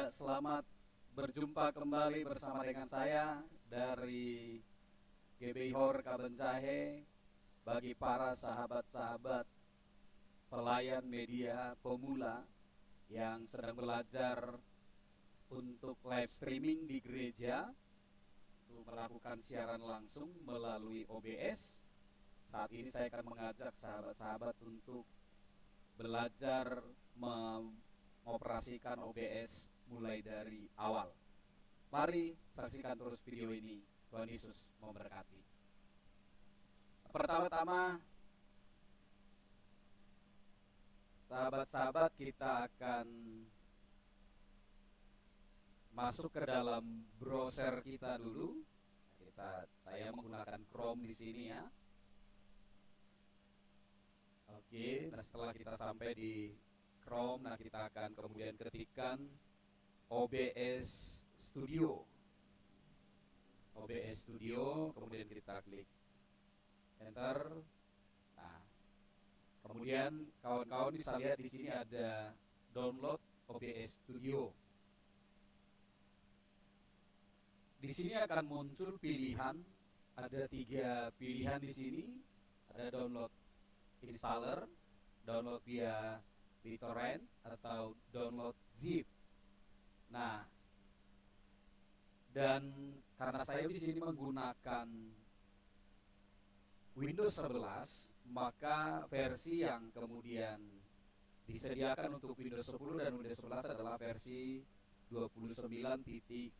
selamat berjumpa kembali bersama dengan saya dari GB Hor Kabenjahe. Bagi para sahabat-sahabat pelayan media pemula yang sedang belajar untuk live streaming di gereja, untuk melakukan siaran langsung melalui OBS. Saat ini saya akan mengajak sahabat-sahabat untuk belajar mengoperasikan OBS mulai dari awal. Mari saksikan terus video ini. Tuhan Yesus memberkati. Pertama-tama, sahabat-sahabat, kita akan masuk ke dalam browser kita dulu. Saya menggunakan Chrome di sini ya. Oke, nah setelah kita sampai di Chrome, nah kita akan kemudian ketikkan OBS Studio. OBS Studio, kemudian kita klik Enter. Nah, kemudian kawan-kawan bisa lihat di sini ada download OBS Studio. Di sini akan muncul pilihan, ada 3 pilihan di sini. Ada download installer, download via BitTorrent, atau download zip. Nah, dan karena saya di sini menggunakan Windows 11, maka versi yang kemudian disediakan untuk Windows 10 dan Windows 11 adalah versi 29.1.2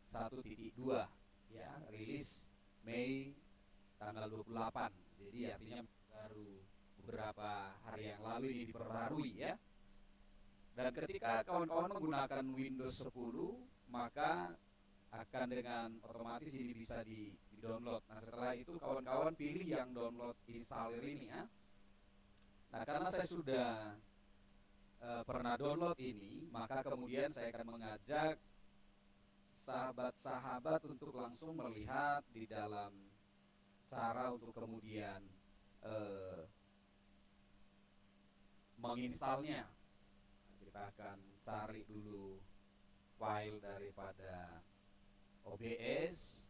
ya, rilis Mei tanggal 28. Jadi artinya baru beberapa hari yang lalu ini diperbarui ya. Dan ketika kawan-kawan menggunakan Windows 10, maka akan dengan otomatis ini bisa di-download. Nah, setelah itu kawan-kawan pilih yang download installer ini ya. Nah, karena saya sudah pernah download ini, maka kemudian saya akan mengajak sahabat-sahabat untuk langsung melihat di dalam cara untuk kemudian menginstalnya. Kita akan cari dulu file daripada OBS.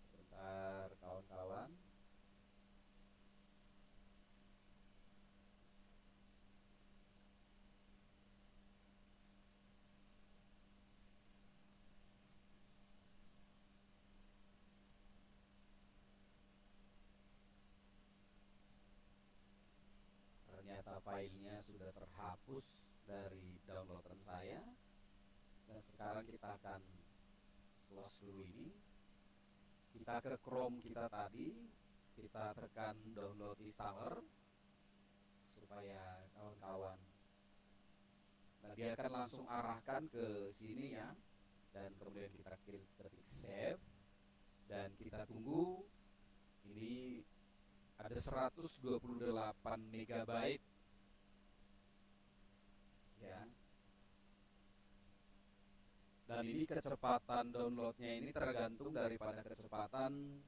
Sebentar kawan-kawan. Ternyata filenya sudah terhapus dari downloadan saya. Dan sekarang kita akan close dulu ini. Kita ke Chrome kita tadi, kita tekan download installer supaya kawan-kawan, nah dia akan langsung arahkan ke sini ya. Dan kemudian kita ketik save dan kita tunggu. Ini ada 128 MB ya. Dan ini kecepatan downloadnya ini tergantung daripada kecepatan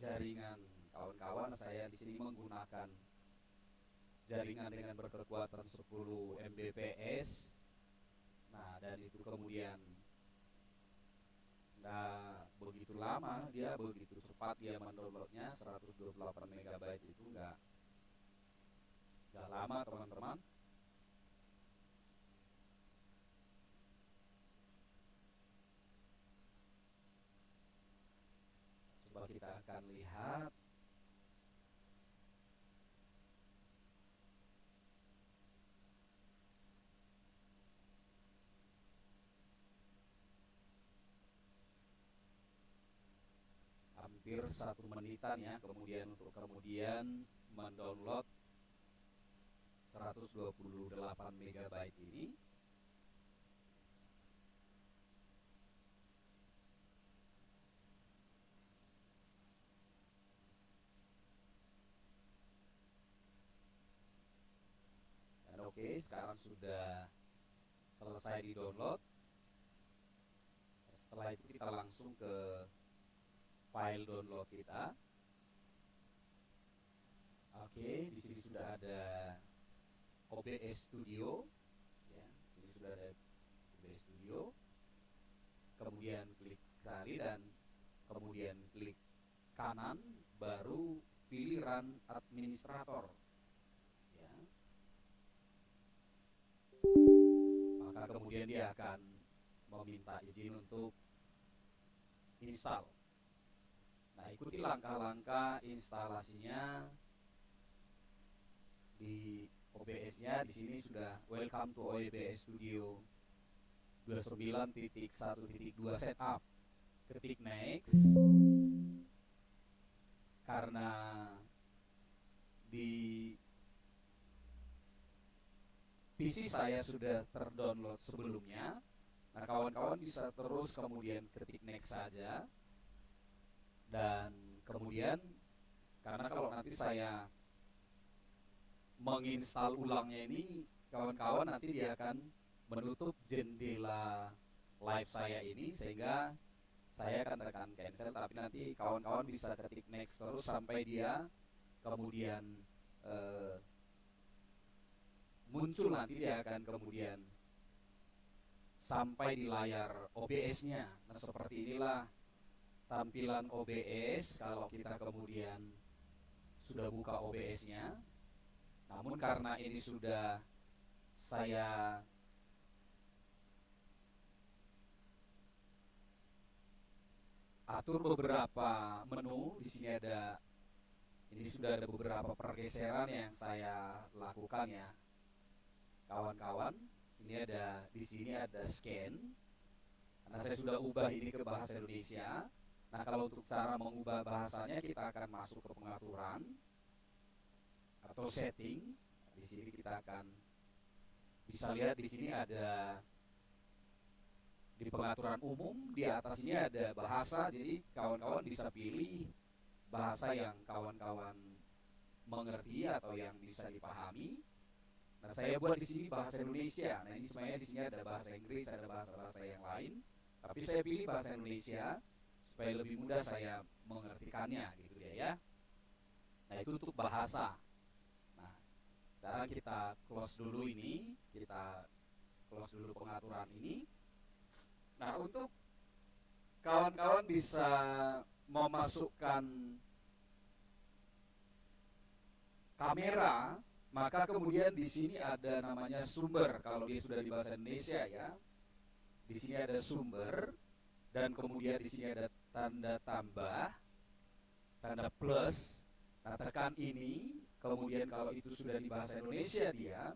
jaringan kawan-kawan. Saya di sini menggunakan jaringan dengan berkekuatan 10 Mbps. Nah, dan itu kemudian nggak begitu lama, dia begitu cepat dia mendownloadnya. 128 MB itu nggak lama teman-teman. Coba kita akan lihat. Hampir 1 menitan ya, kemudian untuk kemudian mendownload 128 MB ini. Oke, sekarang sudah sudah selesai di download. Setelah itu kita langsung ke file download kita. Oke, di sini sudah ada OBS Studio, ya. Di sini sudah ada OBS Studio. Kemudian klik sekali dan kemudian klik kanan, baru pilih Run Administrator. Ya. Maka kemudian dia akan meminta izin untuk install. Nah, ikuti langkah-langkah instalasinya di OBS-nya. Di sini sudah Welcome to OBS Studio 29.1.2 setup. Ketik next. Karena di PC saya sudah terdownload sebelumnya, nah kawan-kawan bisa terus kemudian ketik next saja. Dan kemudian karena kalau nanti saya menginstal ulangnya ini, kawan-kawan nanti dia akan menutup jendela live saya ini, sehingga saya akan tekan cancel, tapi nanti kawan-kawan bisa ketik next terus sampai dia kemudian muncul. Nanti dia akan kemudian sampai di layar OBS-nya. Nah, seperti inilah tampilan OBS kalau kita kemudian sudah buka OBS-nya. Namun karena ini sudah saya atur beberapa menu, di sini ada, ini sudah ada beberapa pergeseran yang saya lakukan, ya kawan-kawan. Ini ada, di sini ada scan. Karena saya sudah ubah ini ke bahasa Indonesia. Nah, kalau untuk cara mengubah bahasanya, kita akan masuk ke pengaturan atau setting. Di sini kita akan bisa lihat, di sini ada di pengaturan umum, di atas ini ada bahasa. Jadi kawan-kawan bisa pilih bahasa yang kawan-kawan mengerti atau yang bisa dipahami. Nah, saya buat di sini bahasa Indonesia. Nah, ini sebenarnya di sini ada bahasa Inggris, ada bahasa-bahasa yang lain. Tapi saya pilih bahasa Indonesia supaya lebih mudah saya mengertikannya, gitu ya. Nah, itu untuk bahasa. Nah, sekarang kita close dulu ini, kita close dulu pengaturan ini. Nah, untuk kawan-kawan bisa memasukkan kamera, maka kemudian di sini ada namanya sumber. Kalau dia sudah di bahasa Indonesia, ya, di sini ada sumber, dan kemudian di sini ada tanda tambah, tanda plus. Nah, tekan ini. Kemudian kalau itu sudah di bahasa Indonesia, dia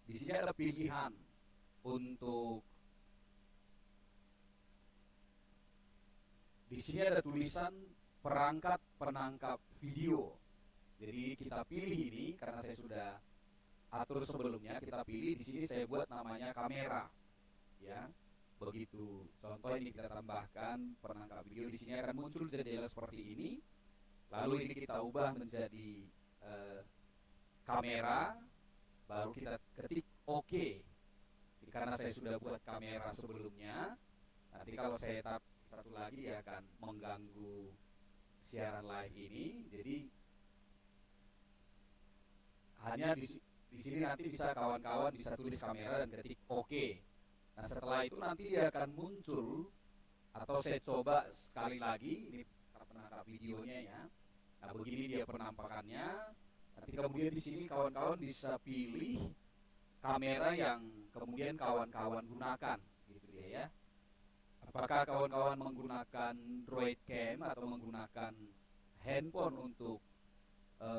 di sini ada pilihan untuk, di sini ada tulisan perangkat penangkap video. Jadi kita pilih ini, karena saya sudah atur sebelumnya, kita pilih. Di sini saya buat namanya kamera, ya. Begitu. Contoh ini kita tambahkan penangkap video, di sini akan muncul jendela seperti ini. Lalu ini kita ubah menjadi kamera, baru kita ketik OK. Karena saya sudah buat kamera sebelumnya, nanti kalau saya tap satu lagi dia akan mengganggu siaran live ini. Jadi hanya di sini nanti bisa kawan-kawan bisa tulis kamera dan ketik OK. Nah, setelah itu nanti dia akan muncul, atau saya coba sekali lagi, ini penangkap videonya, ya. Nah, begini dia penampakannya. Nanti kemudian di sini kawan-kawan bisa pilih kamera yang kemudian kawan-kawan gunakan, gitu ya. Apakah kawan-kawan menggunakan Droid Cam atau menggunakan handphone untuk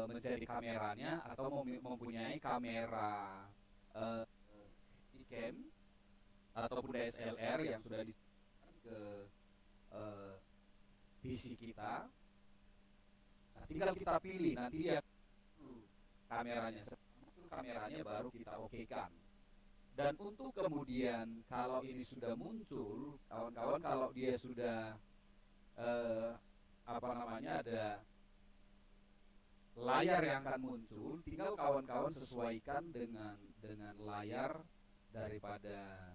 menjadi kameranya, atau mempunyai kamera e-cam ataupun DSLR yang sudah disediakan ke PC kita. Nah, tinggal kita pilih, nanti dia kameranya baru kita okekan. Dan untuk kemudian kalau ini sudah muncul, kawan-kawan, kalau dia sudah ada layar yang akan muncul, tinggal kawan-kawan sesuaikan dengan layar daripada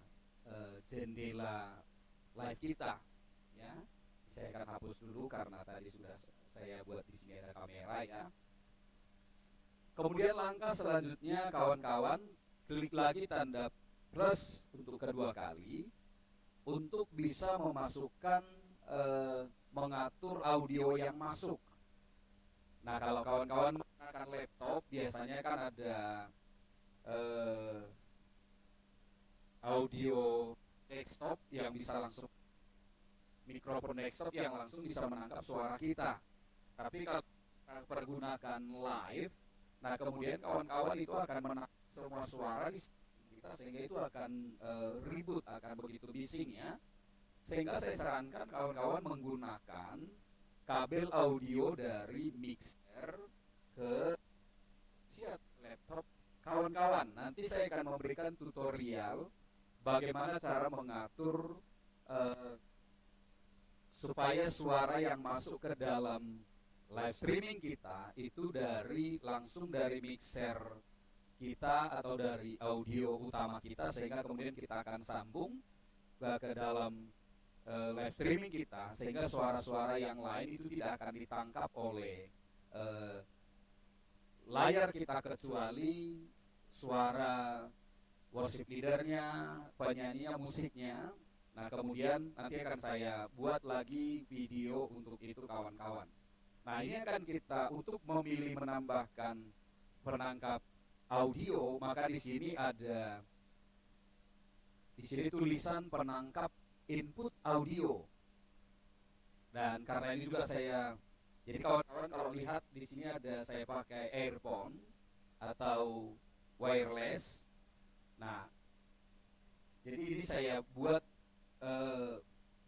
jendela live kita, ya. Saya akan hapus dulu karena tadi sudah saya buat di sini ada kamera, ya. Kemudian langkah selanjutnya kawan-kawan klik lagi tanda plus untuk kedua kali untuk bisa memasukkan mengatur audio yang masuk. Nah, kalau kawan-kawan menggunakan laptop biasanya kan ada audio desktop yang bisa langsung, mikrofon desktop yang langsung bisa menangkap suara kita. Tapi kalau pergunakan live, nah kemudian kawan-kawan itu akan menangkap semua suara di kita, sehingga itu akan ribut, akan begitu bising, ya. Sehingga saya sarankan kawan-kawan menggunakan kabel audio dari mixer ke laptop kawan-kawan. Nanti saya akan memberikan tutorial bagaimana cara mengatur supaya suara yang masuk ke dalam live streaming kita itu langsung dari mixer kita atau dari audio utama kita, sehingga kemudian kita akan sambung ke dalam live streaming kita, sehingga suara-suara yang lain itu tidak akan ditangkap oleh layar kita kecuali suara worship leadernya, penyanyinya, musiknya. Nah, kemudian nanti akan saya buat lagi video untuk itu kawan-kawan. Nah, ini akan kita untuk memilih menambahkan penangkap audio, maka di sini ada tulisan penangkap input audio. Dan karena ini juga jadi kawan-kawan kalau lihat di sini ada saya pakai earphone atau wireless. Nah, jadi ini saya buat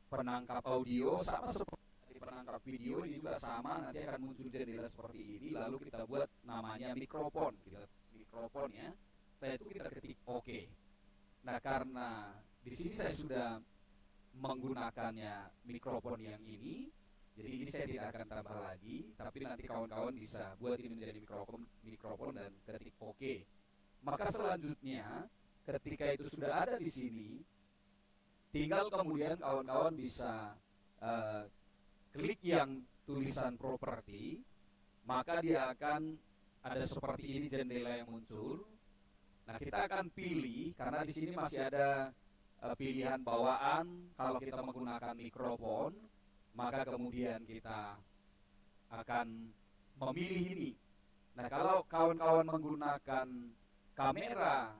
penangkap audio sama seperti penangkap video, ini juga sama, nanti akan muncul jendela seperti ini, lalu kita buat namanya mikrofon, ya. Setelah itu kita ketik OK. Nah, karena di sini saya sudah menggunakannya mikrofon yang ini, jadi ini saya tidak akan tambah lagi, tapi nanti kawan-kawan bisa buat ini menjadi mikrofon dan ketik OK. Maka selanjutnya ketika itu sudah ada di sini, tinggal kemudian kawan-kawan bisa klik yang tulisan properti, maka dia akan ada seperti ini jendela yang muncul. Nah, kita akan pilih, karena di sini masih ada pilihan bawaan. Kalau kita menggunakan mikrofon, maka kemudian kita akan memilih ini. Nah, kalau kawan-kawan menggunakan kamera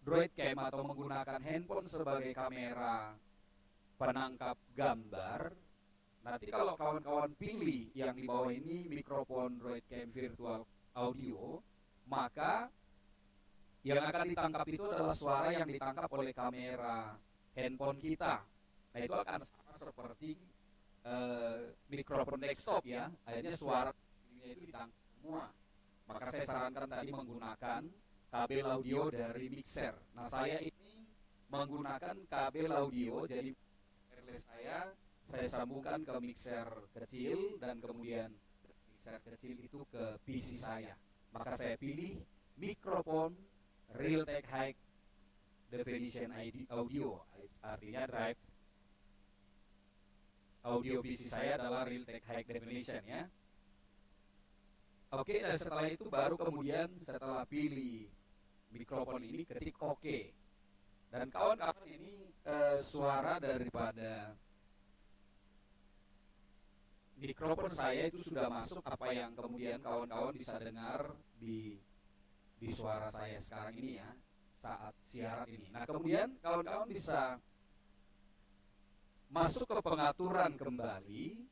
Droid Cam atau menggunakan handphone sebagai kamera penangkap gambar, nanti kalau kawan-kawan pilih yang di bawah ini mikrofon Droid Cam virtual audio, maka yang akan ditangkap itu adalah suara yang ditangkap oleh kamera handphone kita. Nah, itu akan sama seperti mikrofon desktop, ya. Akhirnya suara itu ditangkap semua. Maka saya sarankan tadi menggunakan kabel audio dari mixer. Nah, saya ini menggunakan kabel audio, jadi wireless saya sambungkan ke mixer kecil dan kemudian mixer kecil itu ke PC saya. Maka saya pilih mikrofon Realtek High Definition Audio, artinya drive audio PC saya adalah Realtek High Definition, ya. Oke, dan setelah itu baru kemudian setelah pilih mikrofon ini ketik OK. Dan kawan-kawan ini suara daripada mikrofon saya itu sudah masuk, apa yang kemudian kawan-kawan bisa dengar di suara saya sekarang ini, ya, saat siaran ini. Nah, kemudian kawan-kawan bisa masuk ke pengaturan kembali.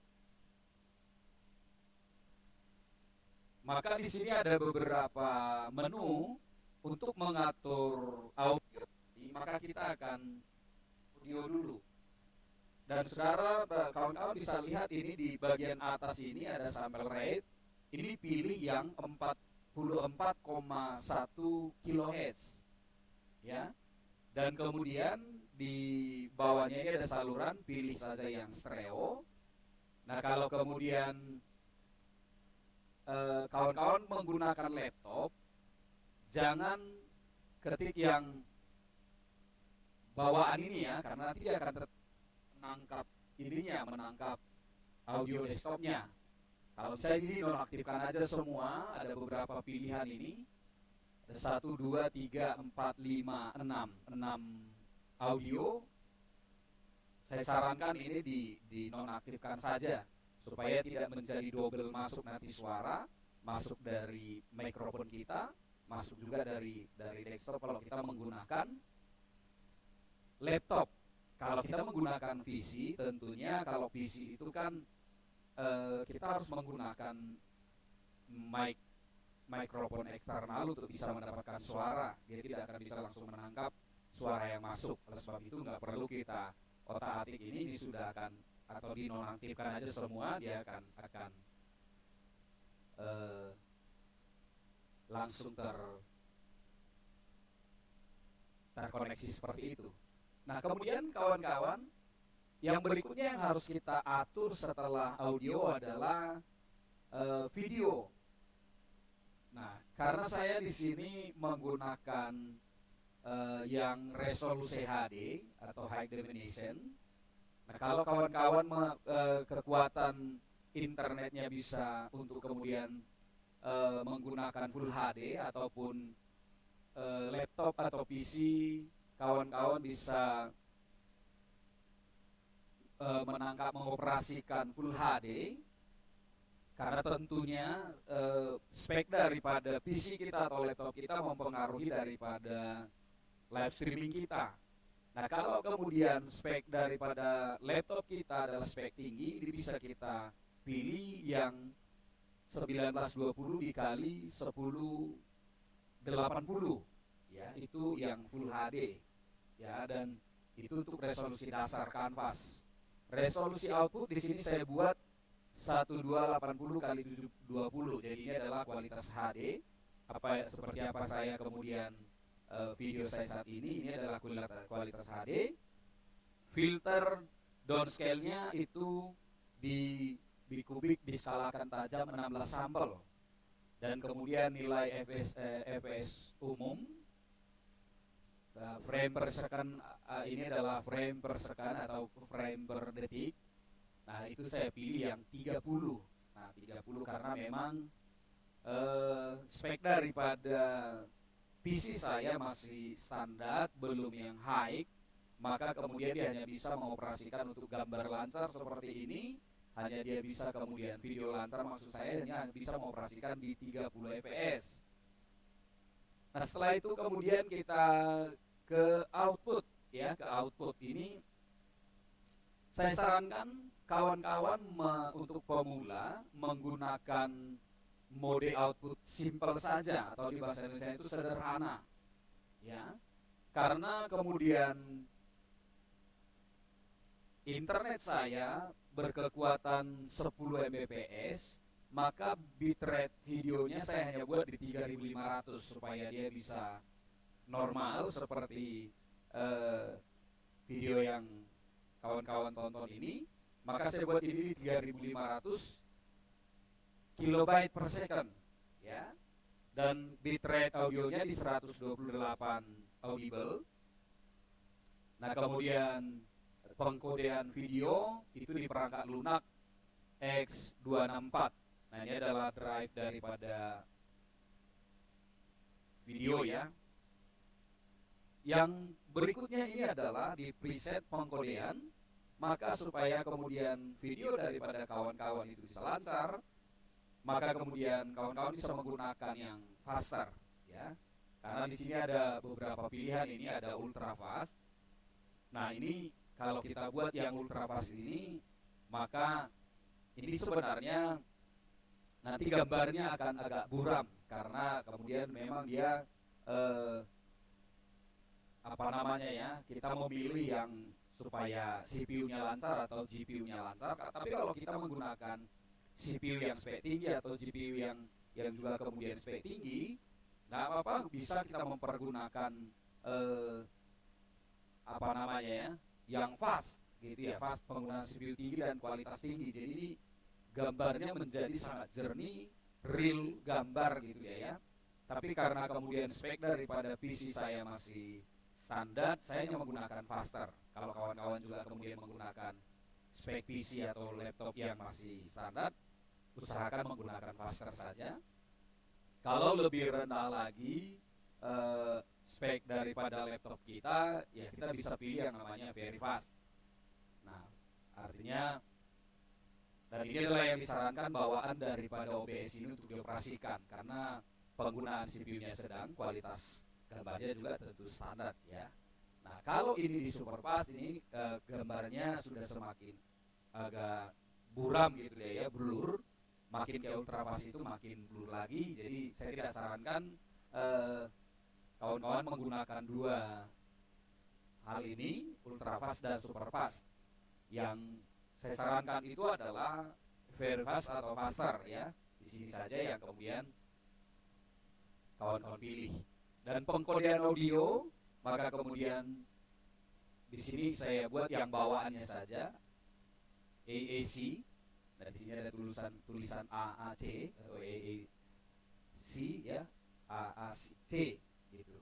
Maka di sini ada beberapa menu untuk mengatur audio. Maka kita akan audio dulu. Dan saudara kawan-kawan bisa lihat ini di bagian atas ini ada sample rate. Ini pilih yang 44,1 kHz, ya. Dan kemudian di bawahnya ini ada saluran, pilih saja yang stereo. Nah, kalau kemudian kawan-kawan menggunakan laptop, jangan ketik yang bawaan ini ya, karena nanti dia akan menangkap ininya, menangkap audio desktopnya. Kalau saya ini nonaktifkan aja semua, ada beberapa pilihan ini. Ada 1, 2, 3, 4, 5, 6 audio. Saya sarankan ini di nonaktifkan saja supaya tidak menjadi double masuk nanti suara, masuk dari mikrofon kita, masuk juga dari desktop kalau kita menggunakan laptop. Kalau kita menggunakan PC, tentunya kalau PC itu kan kita harus menggunakan mikrofon eksternal untuk bisa mendapatkan suara. Dia tidak akan bisa langsung menangkap suara yang masuk. Oleh sebab itu nggak perlu kita otak-atik ini sudah akan, atau dinonaktifkan aja semua, dia akan langsung terkoneksi seperti itu. Nah, kemudian kawan-kawan, yang berikutnya yang harus kita atur setelah audio adalah video. Nah, karena saya di sini menggunakan yang resolusi HD atau high definition. Nah, kalau kawan-kawan kekuatan internetnya bisa untuk kemudian menggunakan Full HD ataupun laptop atau PC, kawan-kawan bisa mengoperasikan Full HD, karena tentunya spek daripada PC kita atau laptop kita mempengaruhi daripada live streaming kita. Nah, kalau kemudian spek daripada laptop kita adalah spek tinggi, ini bisa kita pilih yang 1920 dikali 1080, ya, itu yang Full HD, ya, dan itu untuk resolusi dasar kanvas. Resolusi output di sini saya buat 1280 kali 720, jadi ini adalah kualitas HD. Seperti apa saya kemudian video saya saat ini adalah kualitas HD. Filter downscale-nya itu di kubik diskalakan tajam 16 sampel, dan kemudian nilai fps umum frame per second, ini adalah frame per second atau frame per detik. Nah, itu saya pilih yang 30. Nah, 30 karena memang spek daripada PC saya masih standar, belum yang high, maka kemudian dia hanya bisa mengoperasikan untuk gambar lancar seperti ini, hanya dia bisa kemudian video lancar, maksud saya hanya bisa mengoperasikan di 30 fps. Nah, setelah itu kemudian kita ke output, ya, ke output ini saya sarankan kawan-kawan untuk pemula menggunakan mode output simple saja, atau di bahasa Indonesia itu sederhana, ya, karena kemudian internet saya berkekuatan 10 Mbps, maka bitrate videonya saya hanya buat di 3500 supaya dia bisa normal seperti video yang kawan-kawan tonton ini. Maka saya buat ini di 3500 kilobyte per second, ya, dan bitrate audionya di 128 audible. Nah, kemudian pengkodean video itu di perangkat lunak X264. Nah, ini adalah drive daripada video, ya. Yang berikutnya ini adalah di preset pengkodean, maka supaya kemudian video daripada kawan-kawan itu bisa lancar, maka kemudian kawan-kawan bisa menggunakan yang faster, ya. Karena di sini ada beberapa pilihan, ini ada ultra fast. Nah, ini kalau kita buat yang ultra fast ini, maka ini sebenarnya nanti gambarnya akan agak buram, karena kemudian memang dia kita memilih yang supaya CPU-nya lancar atau GPU-nya lancar. Tapi kalau kita menggunakan CPU yang spek tinggi atau GPU yang juga kemudian spek tinggi, nggak apa-apa, bisa kita mempergunakan yang fast, gitu ya, fast, penggunaan CPU tinggi dan kualitas tinggi. Jadi gambarnya menjadi sangat jernih, real gambar gitu ya. Tapi karena kemudian spek daripada PC saya masih standar, saya hanya menggunakan Faster. Kalau kawan-kawan juga kemudian menggunakan spek PC atau laptop yang masih standar, usahakan menggunakan Faster saja. Kalau lebih rendah lagi spek daripada laptop kita, ya kita bisa pilih yang namanya very fast. Nah, artinya, dan ini adalah yang disarankan bawaan daripada OBS ini untuk dioperasikan, karena penggunaan CPU-nya sedang, kualitas gambarnya juga tentu standar ya. Nah, kalau ini di Superfast ini gambarnya sudah semakin agak buram gitu ya, blur. Makin ke ultrafast itu makin blur lagi. Jadi saya tidak sarankan kawan-kawan menggunakan dua hal ini, ultrafast dan superfast. Yang saya sarankan itu adalah very fast atau faster ya. Di sini saja yang kemudian kawan-kawan pilih. Dan pengkodean audio, maka kemudian di sini saya buat yang bawaannya saja AAC. Dan di sini ada tulisan AAC atau AAC ya, AAC gitu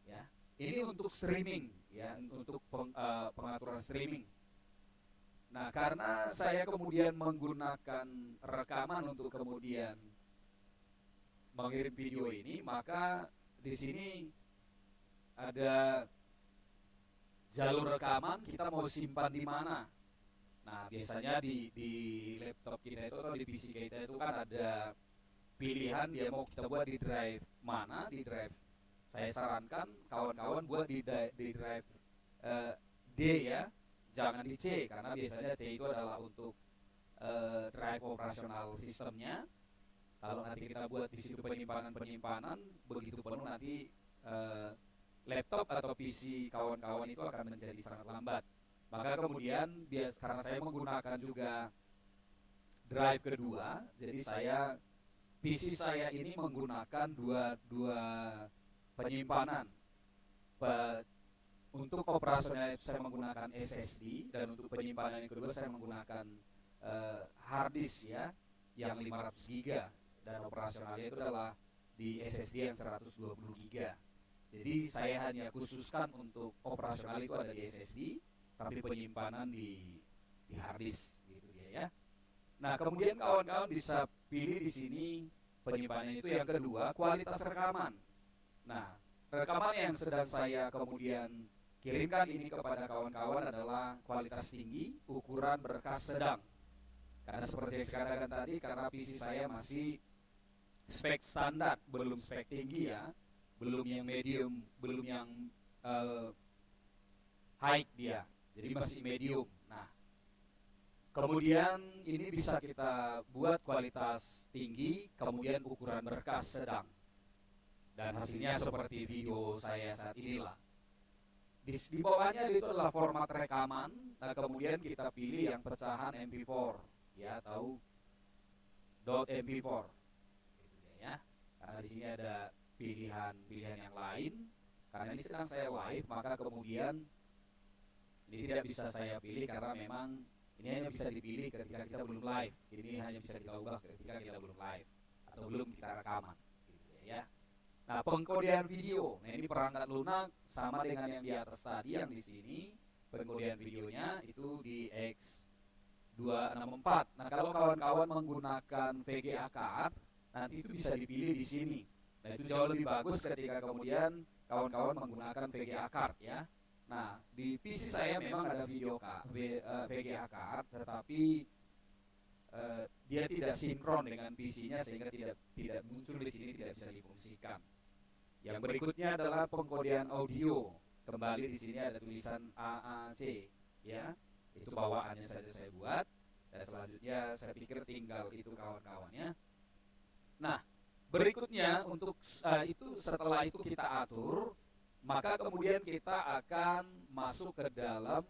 ya. Ini untuk streaming ya, untuk pengaturan streaming. Nah, karena saya kemudian menggunakan rekaman untuk kemudian mengirim video ini, maka di sini ada jalur rekaman, kita mau simpan di mana. Nah, biasanya di laptop kita itu atau di PC kita itu kan ada pilihan dia mau kita buat di drive mana, di drive. Saya sarankan kawan-kawan buat di drive D ya, jangan di C, karena biasanya C itu adalah untuk drive operasional sistemnya. Kalau nanti kita buat di situ penyimpanan, begitu penuh nanti laptop atau PC kawan-kawan itu akan menjadi sangat lambat. Maka kemudian karena saya menggunakan juga drive kedua, jadi PC saya ini menggunakan dua penyimpanan. Untuk operasional saya menggunakan SSD, dan untuk penyimpanan yang kedua saya menggunakan hard disk ya, yang 500 GB, dan operasionalnya itu adalah di SSD yang 120 GB. Jadi saya hanya khususkan untuk operasional itu ada di SSD, tapi penyimpanan di hard disk gitu ya. Nah, kemudian kawan-kawan bisa pilih di sini penyimpanan itu yang kedua, kualitas rekaman. Nah, rekaman yang sedang saya kemudian kirimkan ini kepada kawan-kawan adalah kualitas tinggi, ukuran berkas sedang. Karena seperti yang saya katakan tadi, karena PC saya masih spek standar, belum spek tinggi ya, belum yang medium, belum yang high dia, jadi masih medium. Nah, kemudian ini bisa kita buat kualitas tinggi, kemudian ukuran berkas sedang, dan hasilnya seperti video saya saat inilah. Di bawahnya itu adalah format rekaman. Nah, kemudian kita pilih yang pecahan MP4 ya, atau .mp4 gitu ya. Karena di sini ada pilihan yang lain. Karena ini sedang saya live, maka kemudian ini tidak bisa saya pilih karena memang ini hanya bisa dipilih ketika kita belum live. Ini hanya bisa kita ubah ketika kita belum live atau belum kita rekaman gitu ya. Nah, pengkodean video. Nah, ini perangkat lunak sama dengan yang di atas tadi, yang di sini pengkodean videonya itu di X264. Nah, kalau kawan-kawan menggunakan VGA card, nanti itu bisa dipilih di sini. Nah, itu jauh lebih bagus ketika kemudian kawan-kawan menggunakan VGA card ya. Nah, di PC saya memang ada VGA card, tetapi dia tidak sinkron dengan PC-nya sehingga tidak muncul di sini, tidak bisa difungsikan. Yang berikutnya adalah pengkodean audio. Kembali di sini ada tulisan AAC ya. Itu bawaannya saja saya buat. Dan selanjutnya saya pikir tinggal itu kawan-kawannya. Nah, berikutnya untuk itu setelah itu kita atur, maka kemudian kita akan masuk ke dalam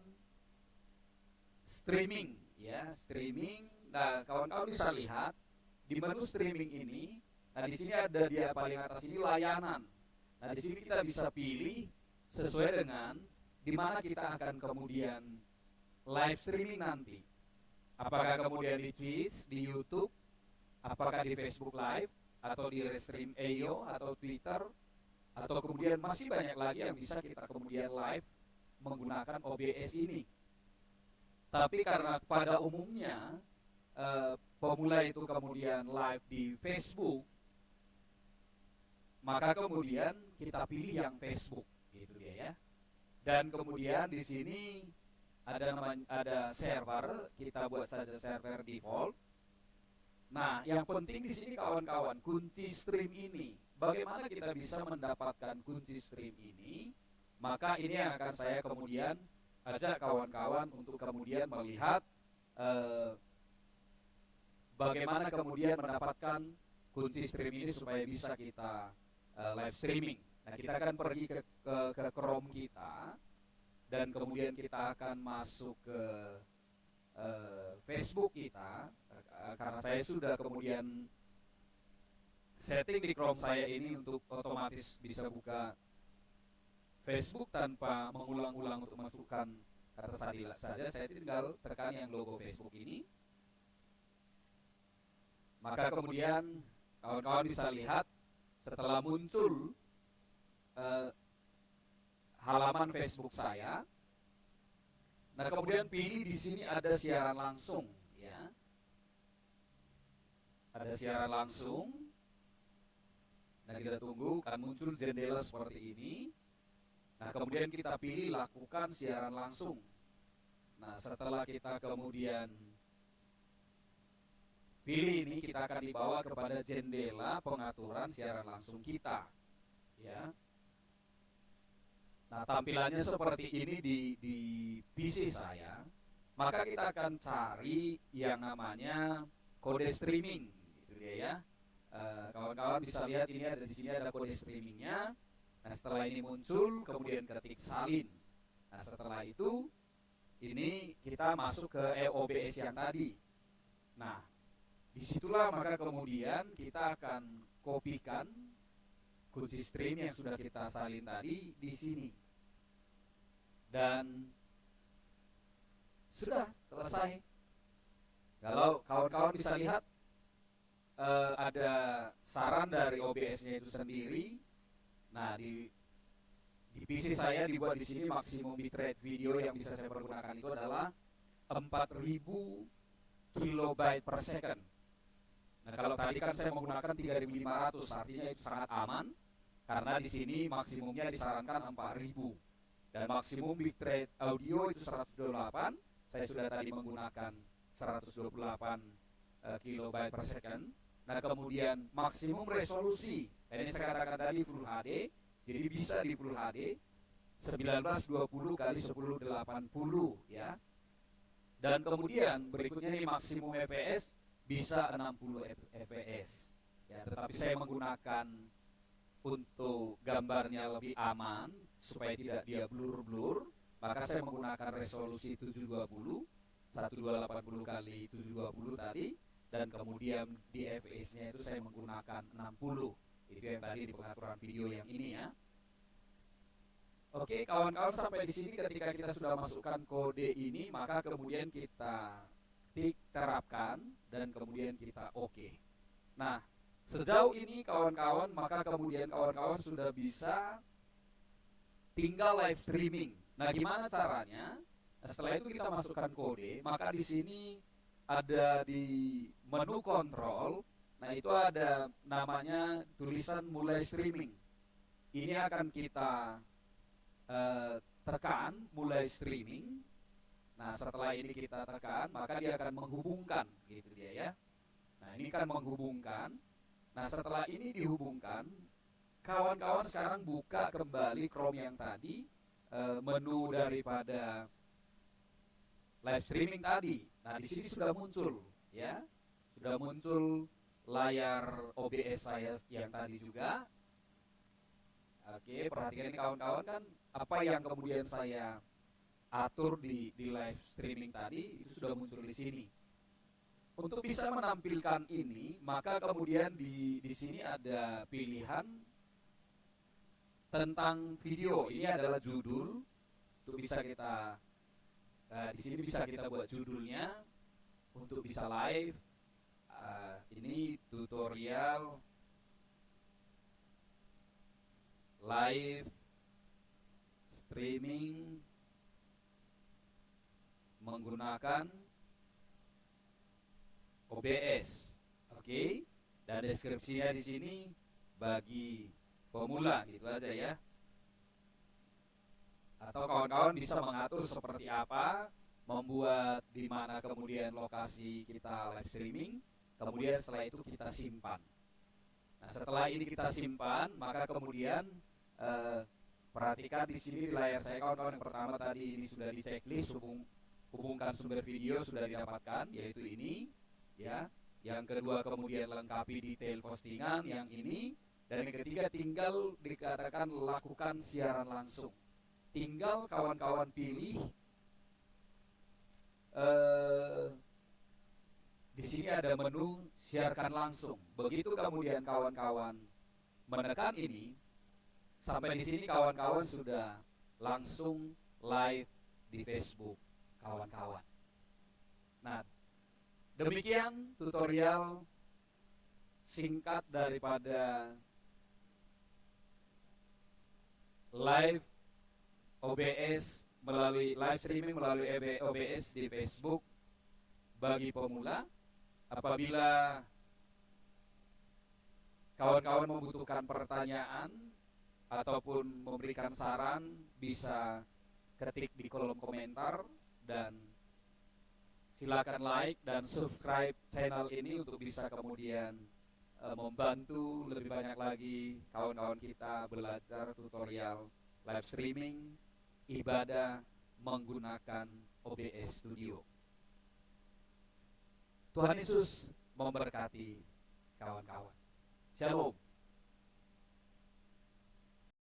streaming ya, streaming. Nah, kawan-kawan bisa lihat di menu streaming ini. Nah, di sini ada di paling atas ini layanan. Nah, di sini kita bisa pilih sesuai dengan di mana kita akan kemudian live streaming nanti. Apakah kemudian di Twitch, di YouTube, apakah di Facebook Live atau di Restream AO atau Twitter, atau kemudian masih banyak lagi yang bisa kita kemudian live menggunakan OBS ini. Tapi karena pada umumnya pemula itu kemudian live di Facebook, maka kemudian kita pilih yang Facebook, gitu dia ya. Dan kemudian di sini ada server, kita buat saja server default. Nah, yang penting di sini kawan-kawan, kunci stream ini. Bagaimana kita bisa mendapatkan kunci stream ini? Maka ini yang akan saya kemudian ajak kawan-kawan untuk kemudian melihat bagaimana kemudian mendapatkan kunci stream ini supaya bisa kita live streaming. Nah, kita akan pergi ke Chrome kita dan kemudian kita akan masuk ke Facebook kita, karena saya sudah kemudian setting di Chrome saya ini untuk otomatis bisa buka Facebook tanpa mengulang-ulang untuk masukkan kata sadilah saja. Saya tinggal tekan yang logo Facebook ini, maka kemudian kawan-kawan bisa lihat setelah muncul halaman Facebook saya. Nah, kemudian pilih di sini ada siaran langsung, ya. Ada siaran langsung. Nah, kita tunggu akan muncul jendela seperti ini. Nah, kemudian kita pilih lakukan siaran langsung. Nah, setelah kita kemudian pilih ini, kita akan dibawa kepada jendela pengaturan siaran langsung kita, ya. Nah, tampilannya seperti ini di PC saya. Maka kita akan cari yang namanya kode streaming, gitu dia ya. Kawan-kawan bisa lihat ini ada di sini ada kode streamingnya. Nah, setelah ini muncul, kemudian ketik salin. Nah, setelah itu ini kita masuk ke OBS yang tadi. Nah, disitulah maka kemudian kita akan kopikan kunci stream yang sudah kita salin tadi di sini. Dan sudah selesai. Kalau kawan-kawan bisa lihat ada saran dari OBS-nya itu sendiri. Nah, di PC saya dibuat di sini maksimum bitrate video yang bisa saya pergunakan itu adalah 4000 kilobyte per second. Nah, kalau tadi kan saya menggunakan 3500, artinya itu sangat aman karena di sini maksimumnya disarankan 4000. Dan maksimum bitrate audio itu 128. Saya sudah tadi menggunakan 128 kilobyte per second. Nah, kemudian maksimum resolusi, ini saya katakan tadi Full HD, jadi bisa di Full HD 1920 kali 1080 ya. Dan kemudian berikutnya ini maksimum fps bisa 60 fps ya, tetapi saya menggunakan untuk gambarnya lebih aman supaya tidak dia blur-blur, maka saya menggunakan resolusi 720 1280 kali 720 tadi, dan kemudian di fps-nya itu saya menggunakan 60. Itu yang tadi di pengaturan video yang ini ya. Oke, kawan-kawan, sampai di sini ketika kita sudah masukkan kode ini, maka kemudian kita tik terapkan dan kemudian kita oke. Nah, sejauh ini kawan-kawan, maka kemudian kawan-kawan sudah bisa tinggal live streaming. Nah, gimana caranya? Nah, setelah itu kita masukkan kode, maka di sini ada di menu kontrol. Nah, itu ada namanya tulisan mulai streaming. Ini akan kita tekan mulai streaming. Nah, setelah ini kita tekan, maka dia akan menghubungkan, gitu dia ya. Nah, ini kan menghubungkan. Nah, setelah ini dihubungkan, kawan-kawan sekarang buka kembali Chrome yang tadi, menu daripada live streaming tadi. Nah, di sini sudah muncul, ya, sudah muncul layar OBS saya yang tadi juga. Oke, perhatikan ini kawan-kawan, kan apa yang kemudian saya atur di live streaming tadi itu sudah muncul di sini. Untuk bisa menampilkan ini, maka kemudian di sini ada pilihan tentang video. Ini adalah judul. Untuk bisa kita di sini bisa kita buat judulnya untuk bisa live. Ini tutorial live streaming menggunakan OBS. Oke. Dan deskripsinya di sini bagi pemula gitu aja ya. Atau kawan-kawan bisa mengatur seperti apa, membuat di mana kemudian lokasi kita live streaming, kemudian setelah itu kita simpan. Nah, setelah ini kita simpan, maka kemudian perhatikan di sini di layar saya kawan-kawan, yang pertama tadi ini sudah di checklist, hubungkan sumber video sudah didapatkan, yaitu ini ya. Yang kedua kemudian lengkapi detail postingan yang ini, dan yang ketiga tinggal dikatakan lakukan siaran langsung. Tinggal kawan-kawan pilih di sini ada menu siarkan langsung. Begitu kemudian kawan-kawan menekan ini, sampai di sini kawan-kawan sudah langsung live di Facebook kawan-kawan. Nah, demikian tutorial singkat daripada live OBS melalui live streaming melalui OBS di Facebook bagi pemula. Apabila kawan-kawan membutuhkan pertanyaan ataupun memberikan saran, bisa ketik di kolom komentar, dan silakan like dan subscribe channel ini untuk bisa kemudian membantu lebih banyak lagi kawan-kawan kita belajar tutorial live streaming ibadah menggunakan OBS Studio. Tuhan Yesus memberkati kawan-kawan. Shalom.